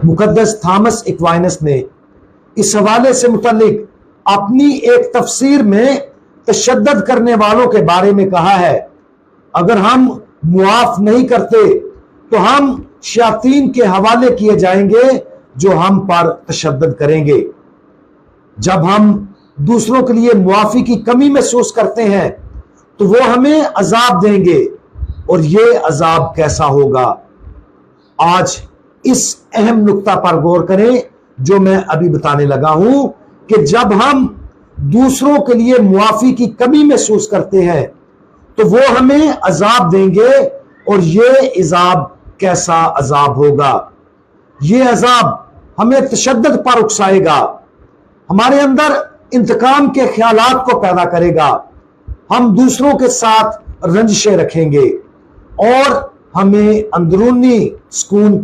मुकद्दस Thomas Aquinas ने इस हवाले से मुतल्लिक अपनी एक तफसीर में तशद्दुद करने वालों के बारे में कहा है, अगर हम मुआफ नहीं करते तो हम शयातीन के हवाले किए जाएंगे जो हम पर तशद्दुद करेंगे। जब हम दूसरों के लिए मुआफी की कमी महसूस करते हैं तो वो हमें अजाब देंगे, और ये अजाब कैसा होगा। आज इस अहम नुक्ता पर गौर करें जो मैं अभी बताने लगा हूं कि जब हम दूसरों के लिए मुआफी की कमी महसूस करते हैं तो वो हमें अजाब देंगे, और ये अजाब कैसा अजाब होगा। ये अजाब हमें तशद्दुद पर उकसाएगा, हमारे अंदर इंतकाम के ख्यालात को पैदा करेगा, हम दूसरों के साथ रंजिशें रखेंगे और हमें अंदरूनी सुकून की